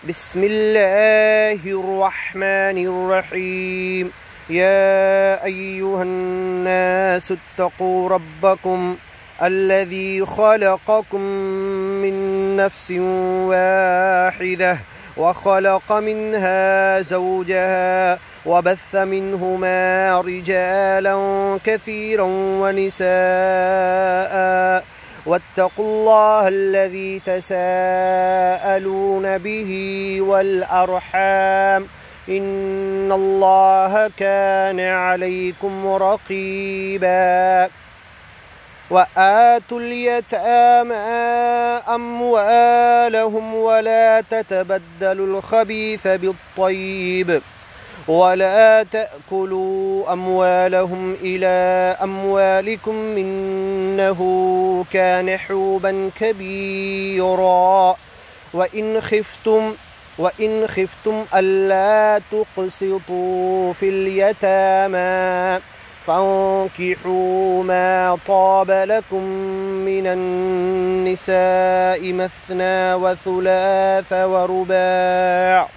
بسم الله الرحمن الرحيم. يا أيها الناس اتقوا ربكم الذي خلقكم من نفس واحدة وخلق منها زوجها وبث منهما رجالا كثيرا ونساء واتقوا الله الذي تساءلون به والأرحام إن الله كان عليكم رقيبا. وآتوا اليتامى أموالهم ولا تتبدلوا الخبيث بالطيب ولا تأكلوا أموالهم إلى أموالكم إنه كان حوبا كبيرا. وإن خفتم ألا تقسطوا في اليتامى فانكحوا ما طاب لكم من النساء مثنى وثلاث ورباع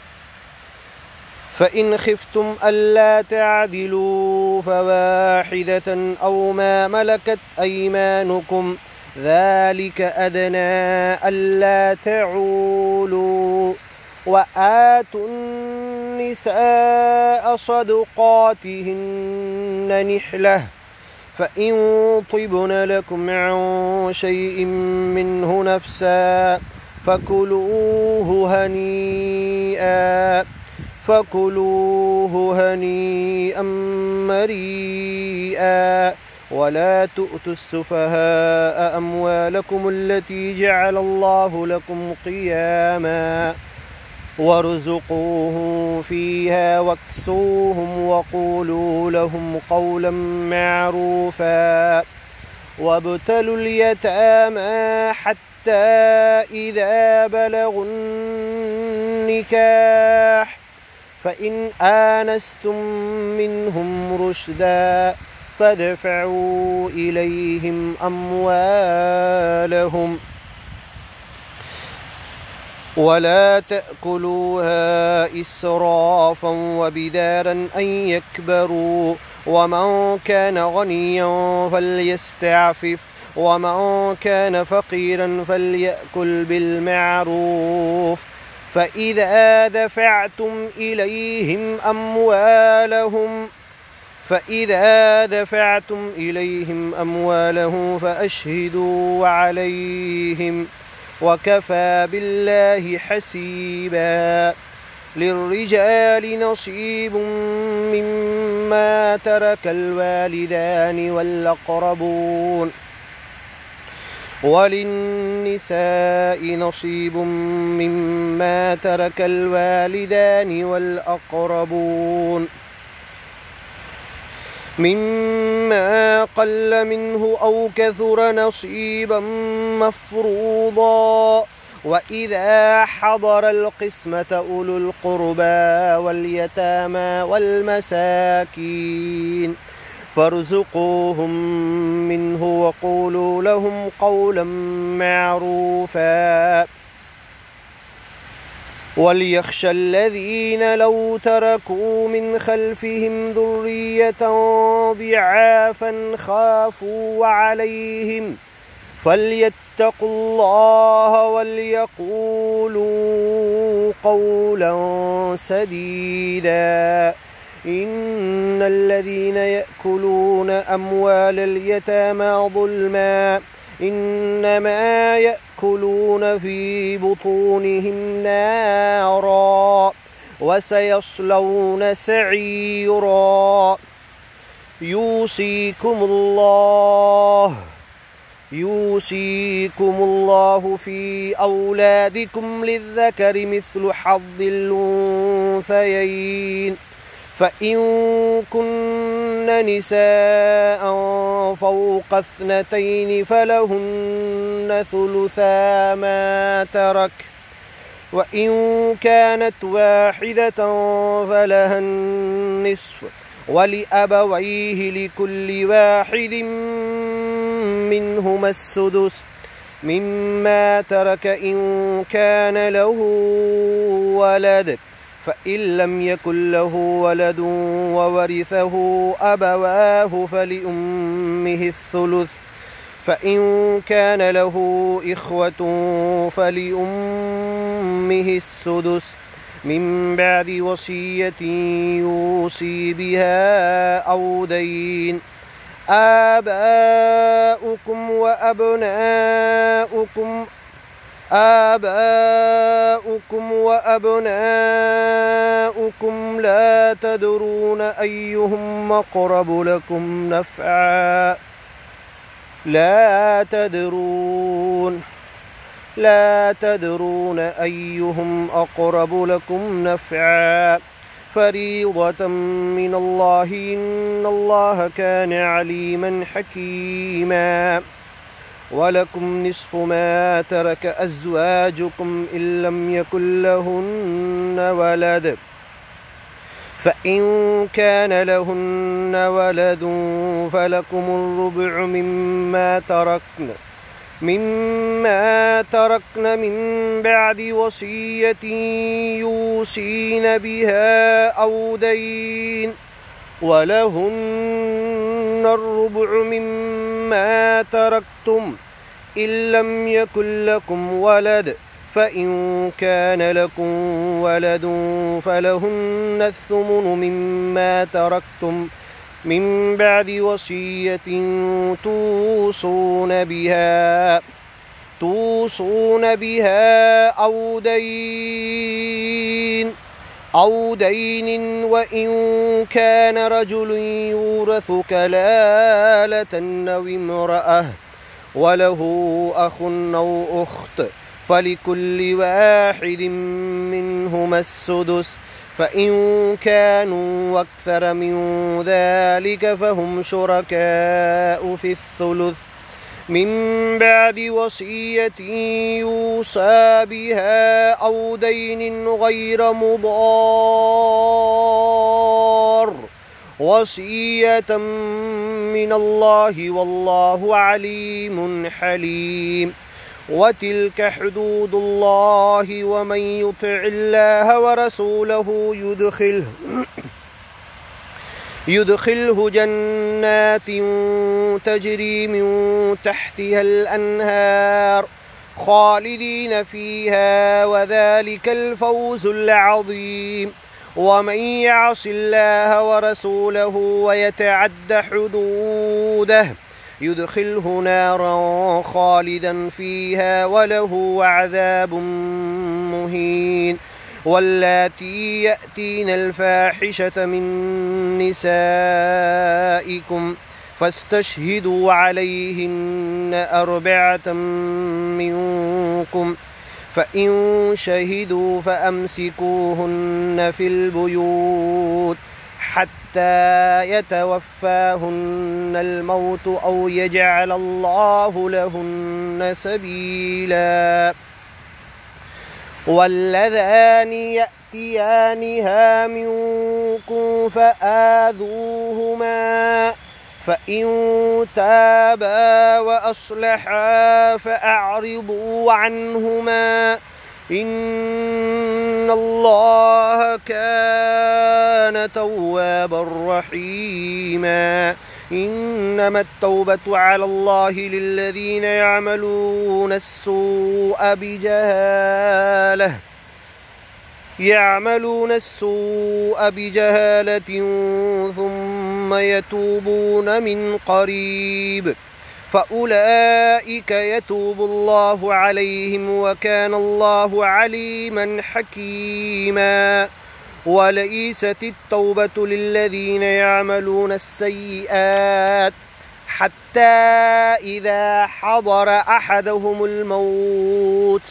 فإن خفتم ألا تعدلوا فواحدة أو ما ملكت أيمانكم ذلك أدنى ألا تعولوا. وآتوا النساء صدقاتهن نحلة فإن طبن لكم عن شيء منه نفسا فكلوه هنيئا مريئا. ولا تؤتوا السفهاء أموالكم التي جعل الله لكم قياما وارزقوهم فيها واكسوهم وقولوا لهم قولا معروفا. وابتلوا اليتامى حتى إذا بلغوا النكاح فإن آنستم منهم رشدا فادفعوا إليهم أموالهم ولا تأكلوها إسرافا وبدارا أن يكبروا ومن كان غنيا فليستعفف ومن كان فقيرا فليأكل بالمعروف. فإذا دفعتم إليهم أموالهم فأشهدوا عليهم وكفى بالله حسيبا. للرجال نصيب مما ترك الوالدان والأقربون وللنساء نصيب مما ترك الوالدان والأقربون مما قل منه أو كثر نصيبا مفروضا. وإذا حضر القسمة أولو القربى واليتامى والمساكين فارزقوهم منه وقولوا لهم قولا معروفا. وليخشى الذين لو تركوا من خلفهم ذرية ضعافا خافوا عليهم فليتقوا الله وليقولوا قولا سديدا. إن الذين يأكلون أموال اليتامى ظلما إنما يأكلون في بطونهم نارا وسيصلون سعيرا. يوصيكم الله في أولادكم للذكر مثل حظ الأنثيين فإن كن نساء فوق 2 فلهن ثلثا ما ترك وإن كانت واحدة فلها النصف ولأبويه لكل واحد منهما السدس مما ترك إن كان له ولد فإن لم يكن له ولد وورثه أبواه فلأمه الثلث فإن كان له إخوة فلأمه السدس من بعد وصية يوصي بها أو دين. آباؤكم وأبناؤكم لا تدرون أيهم أقرب لكم نفعا أيهم أقرب لكم نفعا فريضة من الله إن الله كان عليما حكيما. ولكم نصف ما ترك أزواجكم إن لم يكن لهن ولد فإن كان لهن ولد فلكم الربع مما تركن من بعد وصية يوصين بها أو دين. ولهن الربع مما تركتم إن لم يكن لكم ولد فإن كان لكم ولد فلهن الثمن مما تركتم من بعد وصية توصون بها أو دين وإن كان رجل يورث كلالة أو امرأة وله أخ أو أخت فلكل واحد منهما السدس فإن كانوا أكثر من ذلك فهم شركاء في الثلث من بعد وصية يوصى بها أو دين غير مضار وصية من الله والله عليم حليم. وتلك حدود الله ومن يطع الله ورسوله يدخله جنات تجري من تحتها الأنهار خالدين فيها وذلك الفوز العظيم. ومن يعص الله ورسوله ويتعد حدوده يدخله نارا خالدا فيها وله عذاب مهين. واللاتي يأتين الفاحشة من نسائكم فاستشهدوا عليهن 4 منكم فإن شهدوا فأمسكوهن في البيوت حتى يتوفاهن الموت أو يجعل الله لهن سبيلا. واللذان يأتيانها منكم فآذوهما فإن تابا وأصلحا فأعرضوا عنهما إن الله كان توابا رحيما. إنما التوبة على الله للذين يعملون السوء بجهالة ثم يتوبون من قريب فأولئك يتوب الله عليهم وكان الله عليما حكيما. وليست التوبة للذين يعملون السيئات حتى إذا حضر أحدهم الموت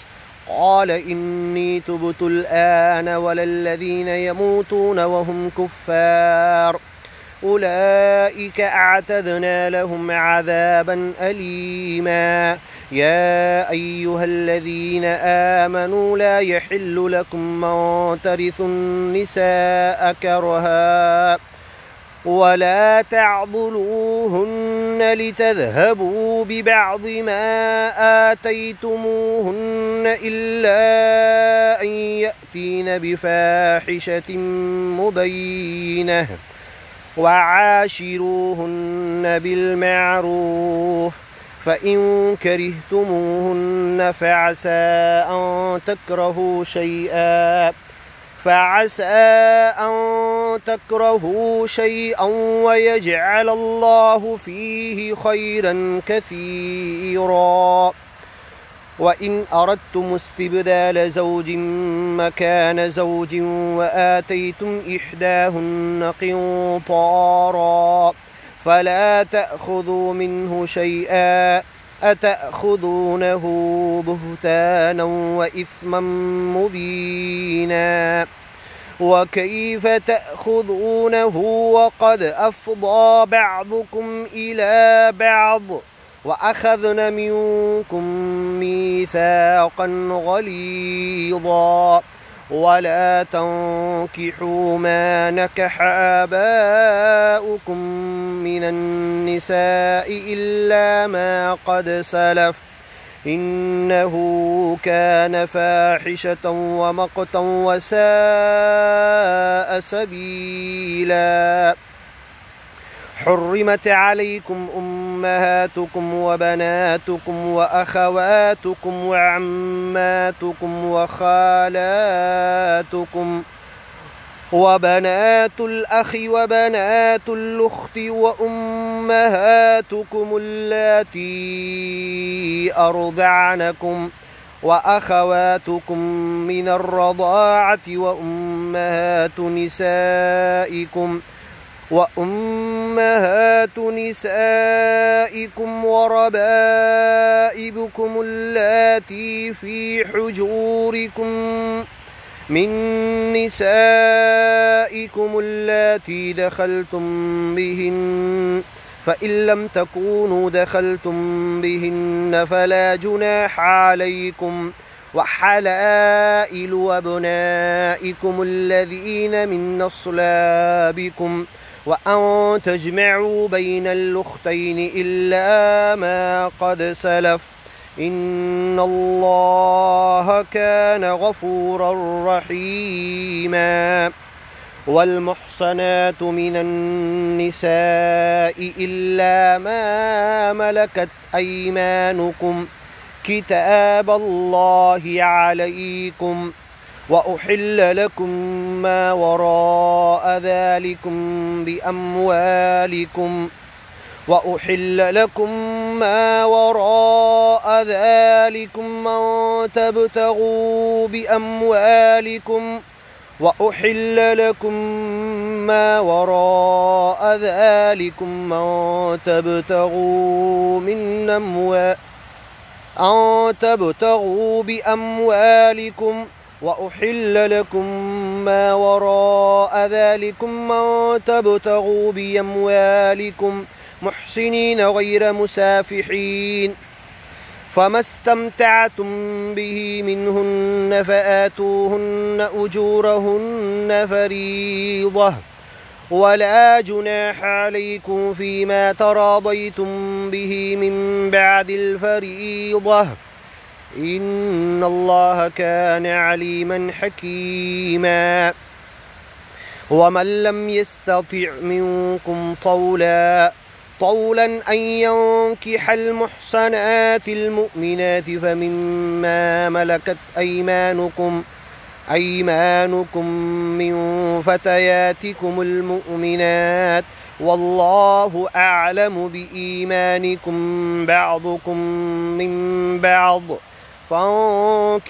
قال إني تبت الآن ولا الذين يموتون وهم كفار أولئك أعتدنا لهم عذابا أليما. يا أيها الذين آمنوا لا يحل لكم أن ترثوا النساء كرها ولا تعضلوهن لتذهبوا ببعض ما آتيتموهن إلا أن يأتين بفاحشة مبينة وعاشروهن بالمعروف فإن كرهتموهن فعسى أن تكرهوا شيئا ويجعل الله فيه خيرا كثيرا. وإن أردتم استبدال زوج مكان زوج وآتيتم إحداهن قنطارا فلا تأخذوا منه شيئا أتأخذونه بهتانا وإثما مبينا وكيف تأخذونه وقد أفضى بعضكم إلى بعض وأخذن منكم ميثاقا غليظا ولا تنكحوا ما نكح آباؤكم من النساء إلا ما قد سلف إنه كان فاحشة ومقتا وساء سبيلا. حرمت عليكم أمهاتكم وبناتكم وأخواتكم وعماتكم وخالاتكم وبنات الأخ وبنات الأخت وأمهاتكم اللاتي أرضعنكم وأخواتكم من الرضاعة وأمهات نسائكم وربائبكم اللاتي في حجوركم من نسائكم اللاتي دخلتم بهن فإن لم تكونوا دخلتم بهن فلا جناح عليكم وحلائل أبنائكم الذين من أصلابكم وأن تجمعوا بين الأختين إلا ما قد سلف إن الله كان غفورا رحيما. والمحصنات من النساء إلا ما ملكت أيمانكم كتاب الله عليكم وأحل لكم ما وراء ذلكم أن تبتغوا بأموالكم وأحل لكم ما وراء ذلكم أن تبتغوا بأموالكم محسنين غير مسافحين فما استمتعتم به منهن فآتوهن أجورهن فريضة ولا جناح عليكم فيما تراضيتم به من بعد الفريضة إن الله كان عليما حكيما. ومن لم يستطع منكم طولا أن ينكح المحصنات المؤمنات فمما ملكت أيمانكم من فتياتكم المؤمنات والله أعلم بإيمانكم بعضكم من بعض فانكحوهن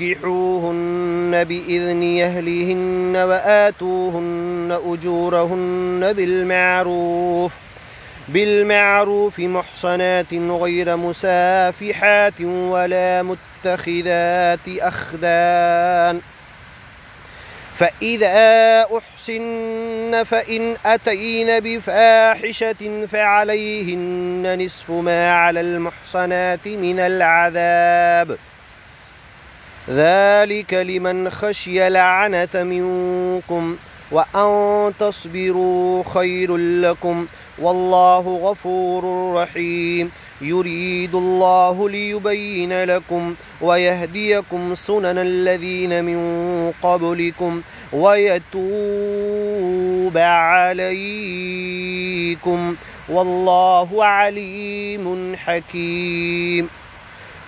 بإذن أهلهن وآتوهن أجورهن بالمعروف محصنات غير مسافحات ولا متخذات أخدان فإذا أحسن فإن أتين بفاحشة فعليهن نصف ما على المحصنات من العذاب ذلك لمن خشي العنة منكم وأن تصبروا خير لكم والله غفور رحيم. يريد الله ليبين لكم ويهديكم سنن الذين من قبلكم ويتوب عليكم والله عليم حكيم.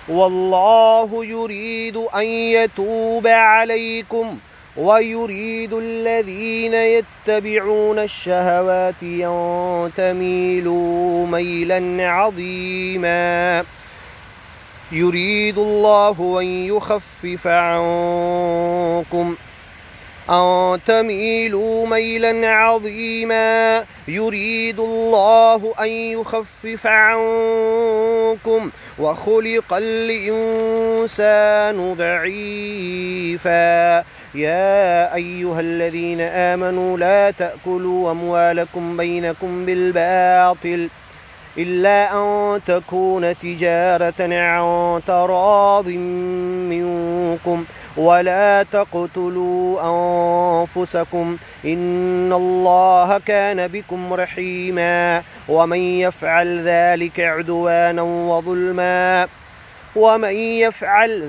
والله يريد أن يتوب عليكم ويريد الذين يتبعون الشهوات أن تميلوا ميلا عظيما. يريد الله أن يخفف عنكم أن تميلوا ميلا عظيما. يريد الله أن يخفف عنكم وخلق الإنسان ضعيفا. يا أيها الذين آمنوا لا تأكلوا أموالكم بينكم بالباطل إلا أن تكون تجارة عن تراض منكم ولا تقتلوا أنفسكم إن الله كان بكم رحيما. ومن يفعل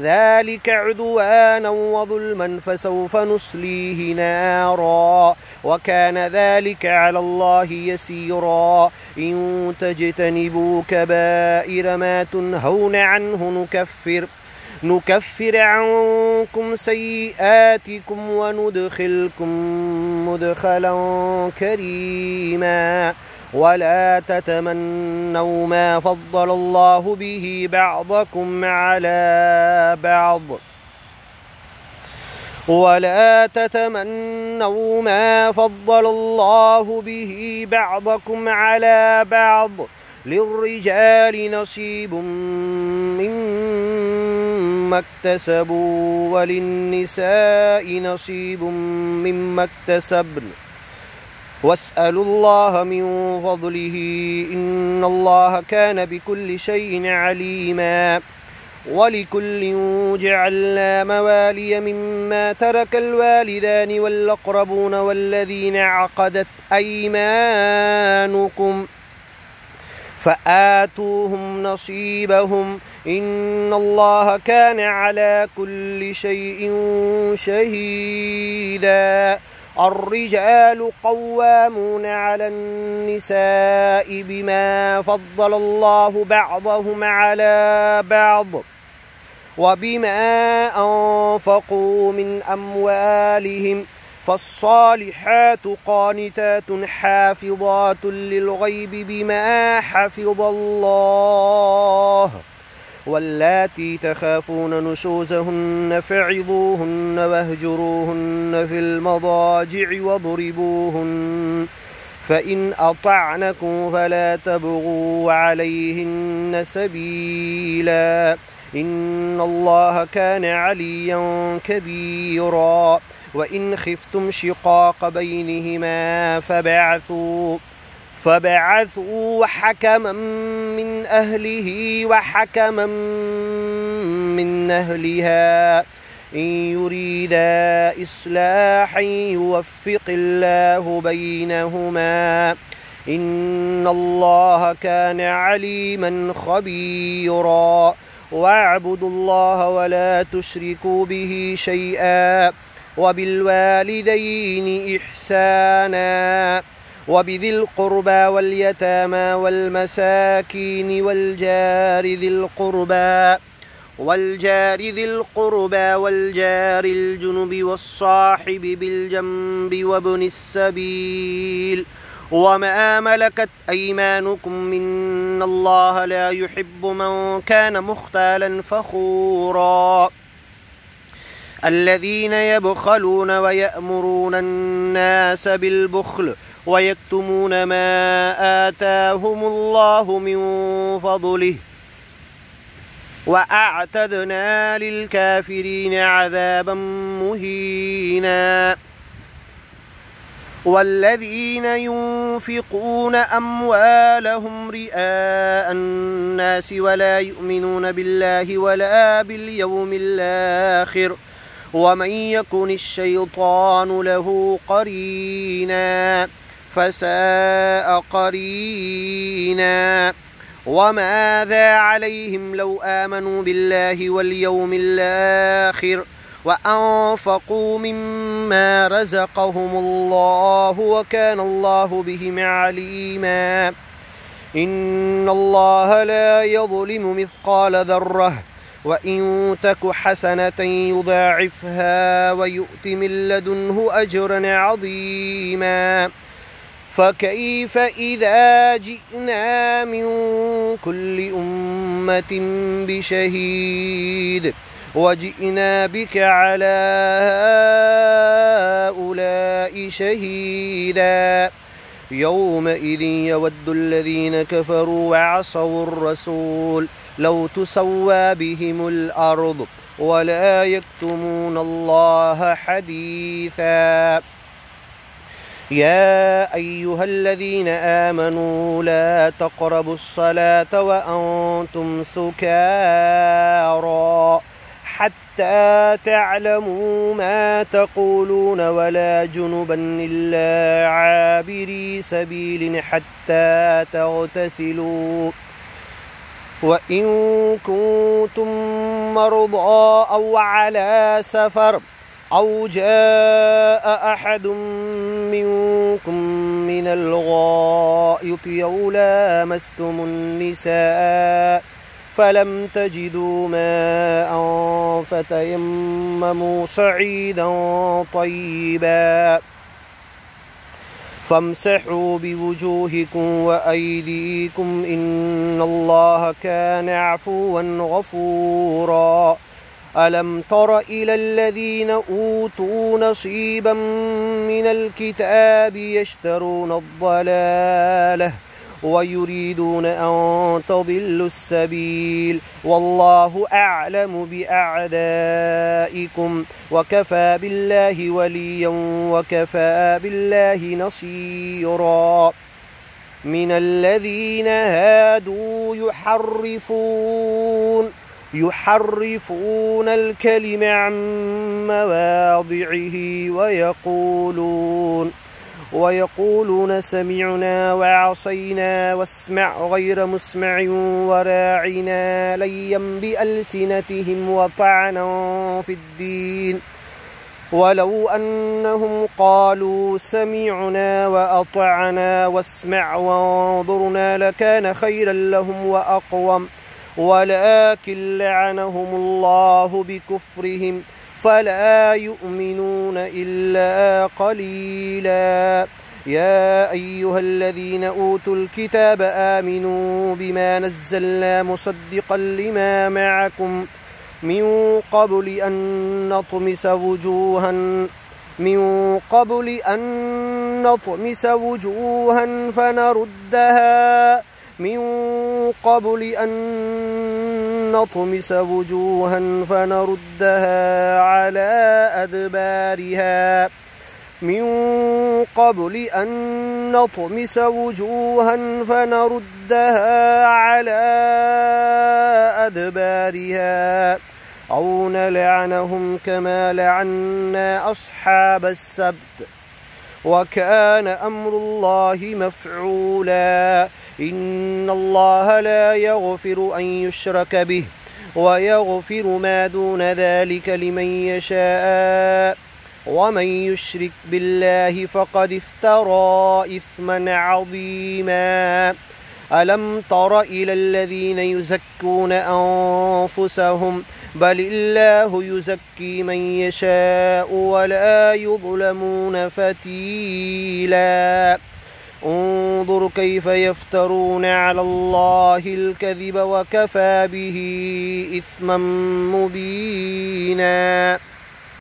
ذلك عدوانا وظلما فسوف نصليه نارا وكان ذلك على الله يسيرا. إن تجتنبوا كبائر ما تنهون عنه نكفر عنكم سيئاتكم وندخلكم مدخلا كريما. ولا تتمنوا ما فضل الله به بعضكم على بعض للرجال نصيب مما اكتسبوا وللنساء نصيب مما اكتسبن واسألوا الله من فضله إن الله كان بكل شيء عليما. ولكل جعلنا موالي مما ترك الوالدان والأقربون والذين عقدت أيمانكم فآتوهم نصيبهم إن الله كان على كل شيء شهيدا. الرجال قوامون على النساء بما فضل الله بعضهم على بعض وبما أنفقوا من أموالهم فالصالحات قانتات حافظات للغيب بما حفظ الله. واللاتي تخافون نشوزهن فعظوهن واهجروهن في المضاجع واضربوهن فإن أطعنكم فلا تبغوا عليهن سبيلا إن الله كان عليا كبيرا. وإن خفتم شقاق بينهما فبعثوا حكما من أهله وحكما من أهلها إن يريدا إصلاحا يوفق الله بينهما إن الله كان عليما خبيرا. واعبدوا الله ولا تشركوا به شيئا وبالوالدين إحسانا وبذي القربى واليتامى والمساكين والجار ذي القربى والجار الجنب والصاحب بالجنب وابن السبيل وما ملكت أيمانكم إن الله لا يحب من كان مختالا فخورا. الذين يبخلون ويأمرون الناس بالبخل ويكتمون ما آتاهم الله من فضله وأعتدنا للكافرين عذابا مهينا. والذين ينفقون أموالهم رئاء الناس ولا يؤمنون بالله ولا باليوم الآخر ومن يكن الشيطان له قرينا فساء قرينا وماذا عليهم لو آمنوا بالله واليوم الآخر وأنفقوا مما رزقهم الله وكان الله بهم عليما إن الله لا يظلم مثقال ذرة وإن تك حسنة يضاعفها ويؤت من لدنه أجرا عظيما فكيف إذا جئنا من كل أمة بشهيد وجئنا بك على هؤلاء شهيدا يومئذ يود الذين كفروا وعصوا الرسول لو تسوى بهم الأرض ولا يكتمون الله حديثا يا أيها الذين آمنوا لا تقربوا الصلاة وأنتم سكارى حتى تعلموا ما تقولون ولا جنبا إلا عابري سبيل حتى تغتسلوا وإن كنتم مرضى أو على سفر أو جاء أحد منكم من الغائط أو لامستم النساء فلم تجدوا ماء فتيمموا صعيدا طيبا فامسحوا بوجوهكم وأيديكم إن الله كان عفوا غفورا ألم تر إلى الذين أوتوا نصيبا من الكتاب يشترون الضلالة ويريدون أن تضلوا السبيل والله أعلم بأعدائكم وكفى بالله وليا وكفى بالله نصيرا من الذين هادوا يحرفون الكلم عن مواضعه ويقولون سمعنا وعصينا واسمع غير مسمع وراعنا ليا بألسنتهم وطعنا في الدين ولو أنهم قالوا سمعنا وأطعنا واسمع وانظرنا لكان خيرا لهم وأقوم ولكن لعنهم الله بكفرهم فلا يؤمنون إلا قليلا يا أيها الذين أوتوا الكتاب آمنوا بما نزلنا مصدقا لما معكم من قبل أن نطمس وجوها فنردها على أدبارها أو نلعنهم كما لعنا أصحاب السبت وكان أمر الله مفعولا إن الله لا يغفر أن يشرك به ويغفر ما دون ذلك لمن يشاء ومن يشرك بالله فقد افترى إثما عظيما ألم تر إلى الذين يزكون أنفسهم بل الله يزكي من يشاء ولا يظلمون فتيلا انظر كيف يفترون على الله الكذب وكفى به إثما مبينا.